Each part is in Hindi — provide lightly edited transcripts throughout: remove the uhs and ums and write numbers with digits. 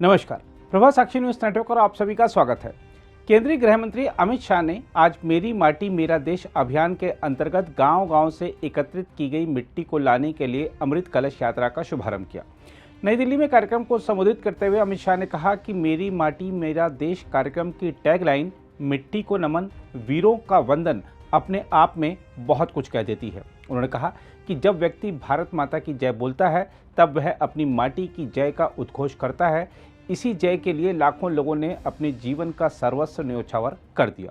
नमस्कार, प्रभा साक्षी न्यूज नेटवर्क और आप सभी का स्वागत है। केंद्रीय गृह मंत्री अमित शाह ने आज मेरी माटी मेरा देश अभियान के अंतर्गत गांव-गांव से एकत्रित की गई मिट्टी को लाने के लिए अमृत कलश यात्रा का शुभारंभ किया। नई दिल्ली में कार्यक्रम को संबोधित करते हुए अमित शाह ने कहा कि मेरी माटी मेरा देश कार्यक्रम की टैगलाइन मिट्टी को नमन, वीरों का वंदन अपने आप में बहुत कुछ कह देती है। उन्होंने कहा कि जब व्यक्ति भारत माता की जय बोलता है तब वह अपनी माटी की जय का उद्घोष करता है। इसी जय के लिए लाखों लोगों ने अपने जीवन का सर्वस्व न्योछावर कर दिया।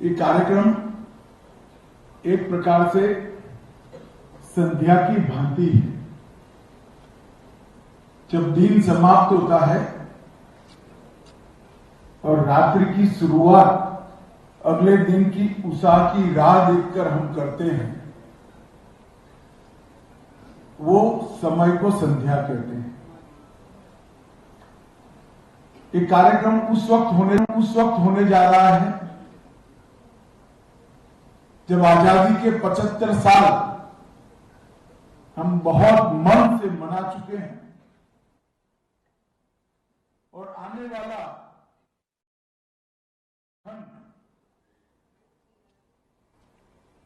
ये कार्यक्रम एक प्रकार से संध्या की भांति है। जब दिन समाप्त होता है और रात्रि की शुरुआत अगले दिन की उषा की राह देखकर हम करते हैं, वो समय को संध्या कहते हैं। ये कार्यक्रम उस वक्त होने जा रहा है जब आजादी के 75 साल हम बहुत मन से मना चुके हैं और आने वाला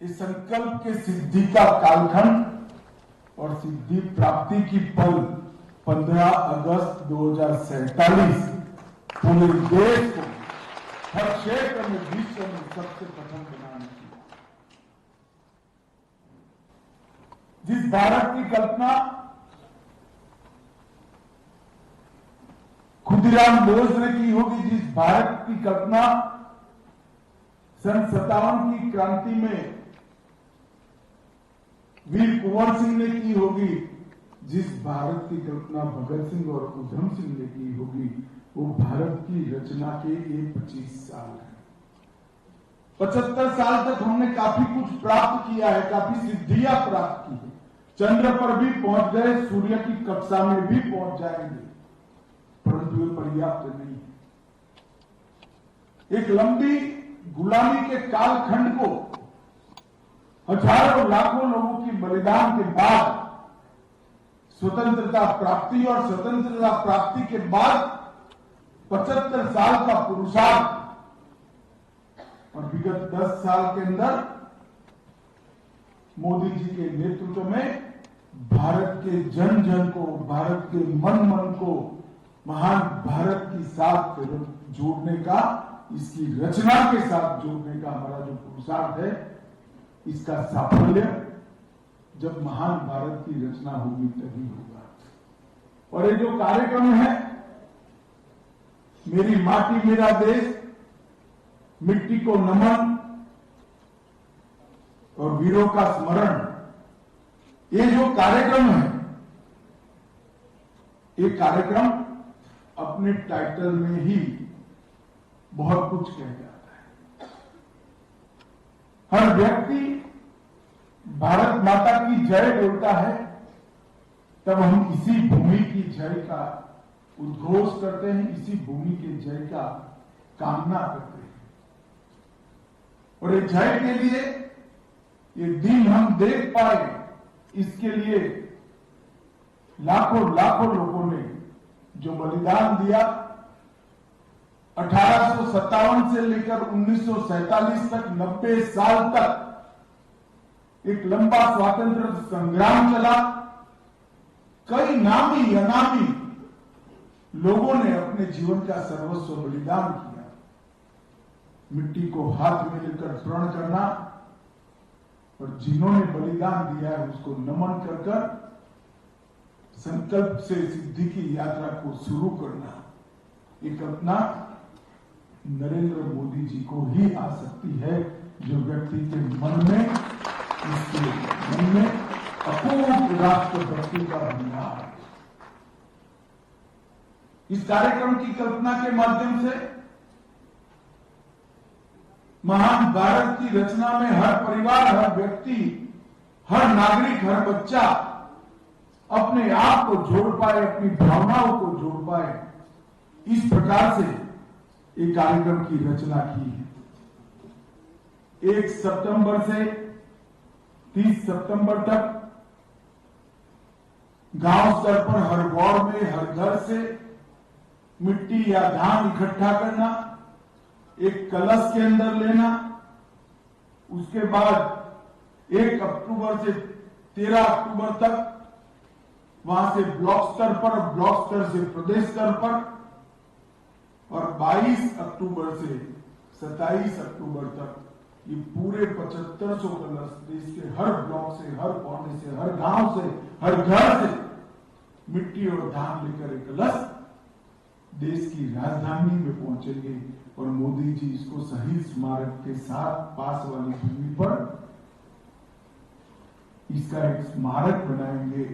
इस संकल्प के सिद्धि का कालखंड और सिद्धि प्राप्ति की पल 15 अगस्त 2047 पूरे देश को हर क्षेत्र में विश्व में सबसे प्रथम बनाने की, जिस भारत की कल्पना खुदीराम बोस ने की होगी, जिस भारत की कल्पना सन 57 की क्रांति में वीर कुंवर सिंह ने की होगी, जिस भारत की कल्पना भगत सिंह और उधम सिंह ने की होगी, वो भारत की रचना के ये 25 साल है। 75 साल तक हमने काफी कुछ प्राप्त किया है, काफी सिद्धियां प्राप्त की है। चंद्र पर भी पहुंच गए, सूर्य की कक्षा में भी पहुंच जाएंगे, परंतु ये पर्याप्त नहीं है। एक लंबी गुलामी के कालखंड को हजारों लाखों लोगों की बलिदान के बाद स्वतंत्रता प्राप्ति और स्वतंत्रता प्राप्ति के बाद 75 साल का पुरुषार्थ और विगत 10 साल के अंदर मोदी जी के नेतृत्व में भारत के जन जन को, भारत के मन मन को महान भारत के साथ जोड़ने का, इसकी रचना के साथ जोड़ने का हमारा जो पुरुषार्थ है, इसका साफल्य जब महान भारत की रचना होगी तभी होगा। और ये जो कार्यक्रम है मेरी माटी मेरा देश, मिट्टी को नमन और वीरों का स्मरण, ये जो कार्यक्रम है, ये कार्यक्रम अपने टाइटल में ही बहुत कुछ कह जाता है। हर व्यक्ति भारत माता की जय बोलता है तब हम इसी भूमि की जय का उद्घोष करते हैं, इसी भूमि के जय का कामना करते हैं। और ये जय के लिए ये दिन हम देख पाए, इसके लिए लाखों लाखों लोगों ने जो बलिदान दिया, 1857 से लेकर 1947 तक 90 साल तक एक लंबा स्वातंत्र संग्राम चला। कई नामी अनामी लोगों ने अपने जीवन का सर्वस्व बलिदान किया। मिट्टी को हाथ में लेकर प्रण करना और जिन्होंने बलिदान दिया है उसको नमन कर कर संकल्प से सिद्धि की यात्रा को शुरू करना, ये कल्पना नरेंद्र मोदी जी को ही आ सकती है, जो व्यक्ति के मन में, इसके मन में अपूर्व राष्ट्रभक्ति का भंडार है। इस कार्यक्रम की कल्पना के माध्यम से महान भारत की रचना में हर परिवार, हर व्यक्ति, हर नागरिक, हर बच्चा अपने आप को जोड़ पाए, अपनी भावनाओं को जोड़ पाए, इस प्रकार से एक कार्यक्रम की रचना की है। 1 सितंबर से 30 सितंबर तक गांव स्तर पर हर वार्ड में, हर घर से मिट्टी या धान इकट्ठा करना, एक कलश के अंदर लेना, उसके बाद 1 अक्टूबर से 13 अक्टूबर तक वहां से ब्लॉक स्तर पर, ब्लॉक स्तर से प्रदेश स्तर पर, और 22 अक्टूबर से 27 अक्टूबर तक ये पूरे 7500 कलश देश के हर ब्लॉक से, हर कोने से, हर गांव से, हर घर से मिट्टी और धान लेकर एक कलश देश की राजधानी में पहुंचेंगे और मोदी जी इसको शहीद स्मारक के साथ पास वाली भूमि पर इसका एक स्मारक बनाएंगे,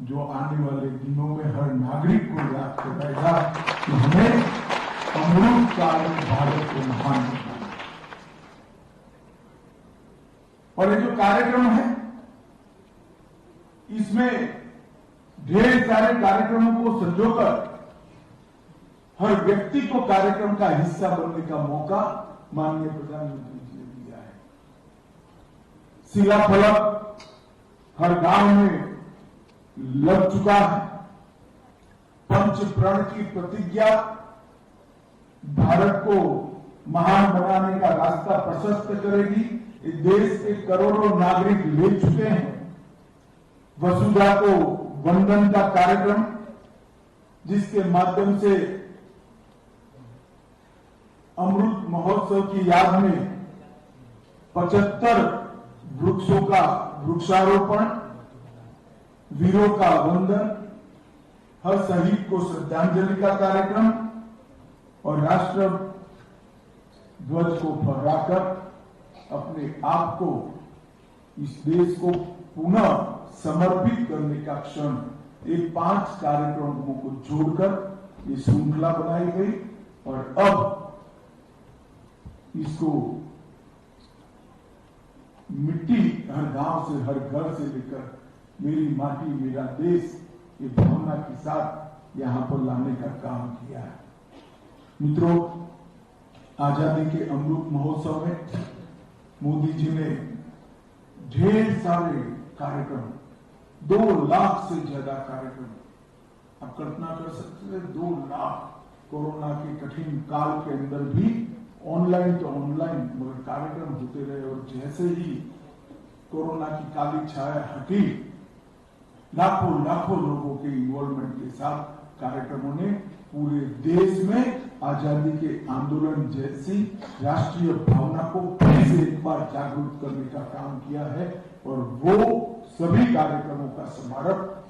जो आने वाले दिनों में हर नागरिक को याद कराएगा कि हमें अमृत काल में भारत को महान बनाना। और ये जो कार्यक्रम है, इसमें ढेर सारे कार्यक्रमों को संजोकर हर व्यक्ति को कार्यक्रम का हिस्सा बनने का मौका माननीय प्रधानमंत्री जी ने दिया है। शिलाफलक हर गांव में लग चुका है। पंच प्रण की प्रतिज्ञा भारत को महान बनाने का रास्ता प्रशस्त करेगी। इस देश के करोड़ों नागरिक ले चुके हैं। वसुधा को वंदन का कार्यक्रम, जिसके माध्यम से अमृत महोत्सव की याद में 75 वृक्षों का वृक्षारोपण, वीरों का वंदन, हर शहीद को श्रद्धांजलि का कार्यक्रम और राष्ट्र ध्वज को फहराकर अपने आप को इस देश को पुनः समर्पित करने का क्षण, ये 5 कार्यक्रमों को जोड़कर ये श्रृंखला बनाई गई और अब इसको मिट्टी हर गांव से, हर घर से लेकर मेरी माटी मेरा देश, ये भावना के साथ यहां पर लाने का काम किया है। मित्रों, आजादी के अमृत महोत्सव में मोदी जी ने ढेर सारे कार्यक्रम, 2 लाख से ज्यादा कार्यक्रम, आप कल्पना कर सकते हैं 2 लाख, कोरोना के कठिन काल के अंदर भी ऑनलाइन तो ऑनलाइन मगर कार्यक्रम होते रहे। और जैसे ही कोरोना की काली छाया हटी, लाखों लाखों लोगों के इन्वॉल्वमेंट के साथ कार्यक्रमों ने पूरे देश में आजादी के आंदोलन जैसी राष्ट्रीय भावना को फिर से एक बार जागरूक करने का काम किया है। और वो सभी कार्यक्रमों का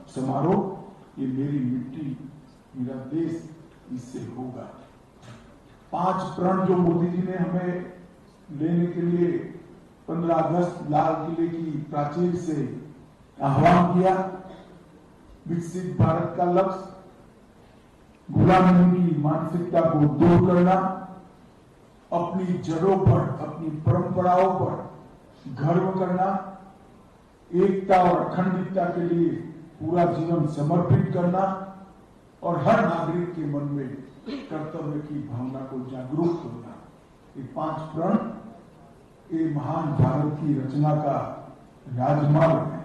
समारोह ये मेरी मिट्टी मेरा देश इससे होगा। 5 प्रण जो मोदी जी ने हमें लेने के लिए 15 अगस्त लाल किले की प्राचीर से आह्वान किया, विकसित भारत का लक्ष्य, गुलामी की मानसिकता को दूर करना, अपनी जड़ों पर, अपनी परंपराओं पर गर्व करना, एकता और अखंडता के लिए पूरा जीवन समर्पित करना और हर नागरिक के मन में कर्तव्य की भावना को जागरूक करना। ये 5 प्रण ये महान भारत की रचना का राजमार्ग है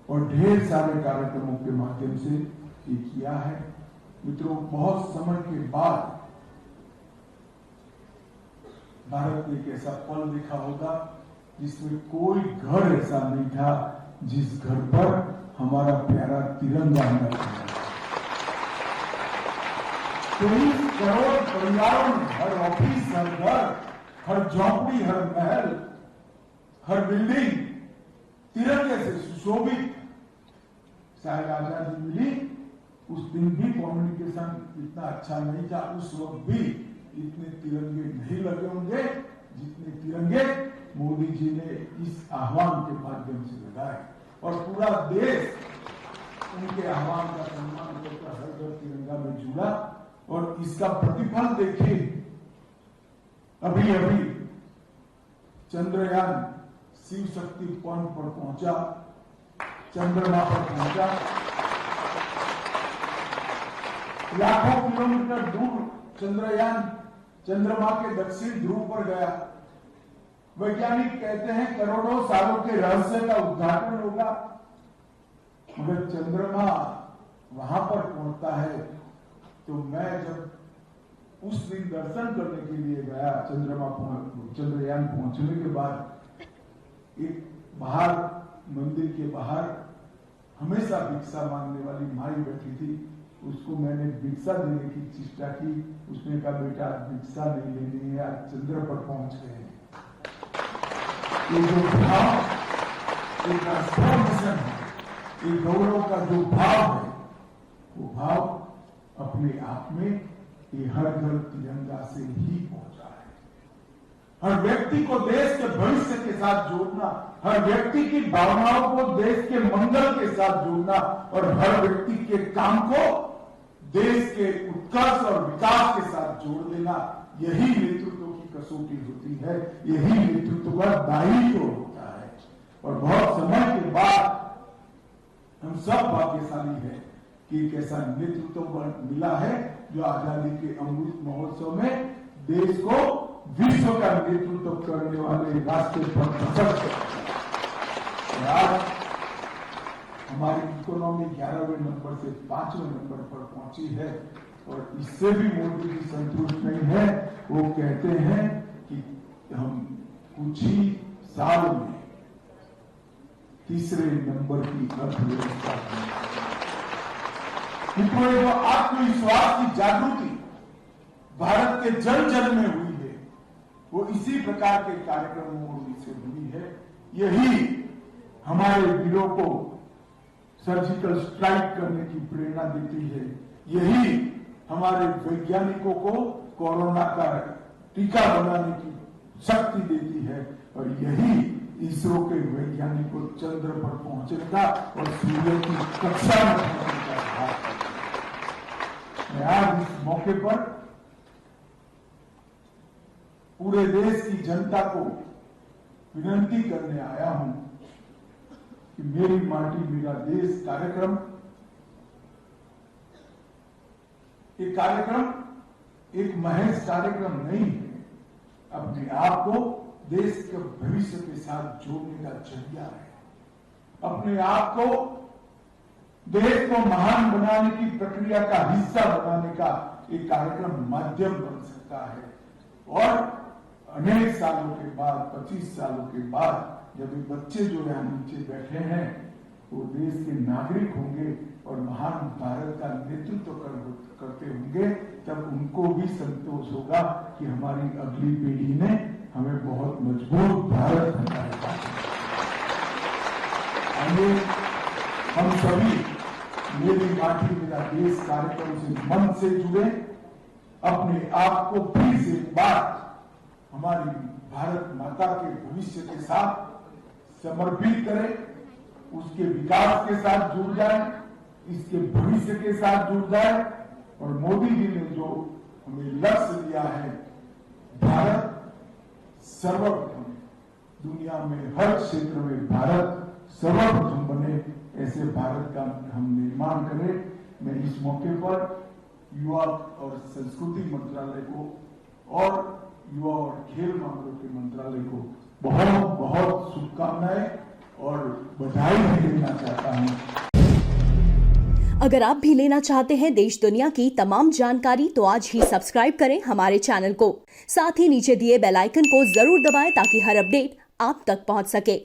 और ढेर सारे कार्यक्रमों के माध्यम से ये किया है। मित्रों, बहुत समय के बाद भारत ने एक ऐसा पल देखा होगा जिसमें कोई घर ऐसा नहीं था जिस घर पर हमारा प्यारा तिरंगा न था। 23 करोड़ परिवारों में हर ऑफिस, हर घर, हर झोंपड़ी, हर महल, हर बिल्डिंग तिरंगे से सुशोभित। शायद आजादी मिली उस दिन भी कम्युनिकेशन इतना अच्छा नहीं था, उस वक्त भी इतने तिरंगे नहीं लगे होंगे जितने तिरंगे मोदी जी ने इस आह्वान के माध्यम से लगाए और पूरा देश उनके आह्वान का सम्मान करकर हर घर तिरंगा में जुड़ा। और इसका प्रतिफल देखिए, अभी अभी चंद्रयान शिव शक्ति पॉइंट पर पहुंचा, चंद्रमा पर पहुंचा, लाखों किलोमीटर दूर चंद्रयान चंद्रमा के दक्षिण ध्रुव पर गया। वैज्ञानिक कहते हैं करोड़ों सालों के रहस्य का उद्घाटन होगा, मगर चंद्रमा वहां पर पहुंचता है तो मैं जब उस दिन दर्शन करने के लिए गया, चंद्रयान पहुंचने के बाद एक बाहर मंदिर के बाहर हमेशा भिक्षा मांगने वाली माई बैठी थी। उसको मैंने भिक्षा देने की चेष्टा की। उसने कहा, बेटा भिक्षा नहीं लेनी है, आज चंद्र पर पहुंच गए हैं। ये जो भाव, एक ट्रांसफॉर्मेशन है, ये गौरव का जो भाव है, वो भाव अपने आप में ये हर घर तिरंगा से ही पहुंचा है। हर व्यक्ति को देश के भविष्य के साथ जोड़ना, हर व्यक्ति की भावनाओं को देश के मंगल के साथ जोड़ना और हर व्यक्ति के काम को देश के उत्कर्ष और विकास के साथ जोड़ देना, यही नेतृत्व की कसौटी होती है, यही नेतृत्व का दायित्व होता है। और बहुत समय के बाद हम सब भाग्यशाली हैं कि एक ऐसा नेतृत्व मिला है जो आजादी के अमृत महोत्सव में देश को विश्व का नेतृत्व करने वाले रास्ते पर सशक्त। आज हमारी इकोनॉमी 11वें नंबर से 5वें नंबर पर पहुंची है और इससे भी मोदी जी संतुष्ट नहीं है। वो कहते हैं कि हम कुछ ही साल में तीसरे नंबर की अर्थव्यवस्था जो आत्मविश्वास की जागृति भारत के जन जन में हुई है, वो इसी प्रकार के कार्यक्रमों से हुई है। यही हमारे वीरों को सर्जिकल स्ट्राइक करने की प्रेरणा देती है। यही हमारे वैज्ञानिकों को कोरोना का टीका बनाने की शक्ति देती है और यही इसरो के वैज्ञानिकों को चंद्र पर पहुंचने का और सूर्य की कक्षा में पहुंचने का भाग। मैं आज इस मौके पर पूरे देश की जनता को विनती करने आया हूं कि मेरी माटी मेरा देश कार्यक्रम एक महज कार्यक्रम नहीं है, अपने आप को देश के भविष्य के साथ जोड़ने का जरिया है। अपने आप को देश को महान बनाने की प्रक्रिया का हिस्सा बनाने का एक कार्यक्रम माध्यम बन सकता है। और अनेक सालों के बाद, 25 सालों के बाद, जब ये बच्चे जो यहाँ नीचे बैठे हैं वो देश के नागरिक होंगे और महान भारत का नेतृत्व करते होंगे, तब उनको भी संतोष होगा कि हमारी अगली पीढ़ी ने हमें बहुत मजबूत भारत बनाया। हम सभी मेरी माटी मेरा देश कार्यक्रम से मन से जुड़े, अपने आप को फिर से एक बार हमारी भारत माता के भविष्य के साथ समर्पित करें, उसके विकास के साथ जुड़ जाए, इसके भविष्य के साथ जुड़ जाए। और मोदी जी ने जो हमें लक्ष्य दिया है, भारत सर्वप्रथम, दुनिया में हर क्षेत्र में भारत सर्वप्रथम बने, ऐसे भारत का हम निर्माण करें। मैं इस मौके पर युवा और संस्कृति मंत्रालय को और युवा और खेल मामलों के मंत्रालय को बहुत बहुत शुभकामनाएं और बधाई भी देना चाहता हूं। अगर आप भी लेना चाहते हैं देश दुनिया की तमाम जानकारी तो आज ही सब्सक्राइब करें हमारे चैनल को। साथ ही नीचे दिए बेल आइकन को जरूर दबाएं ताकि हर अपडेट आप तक पहुंच सके।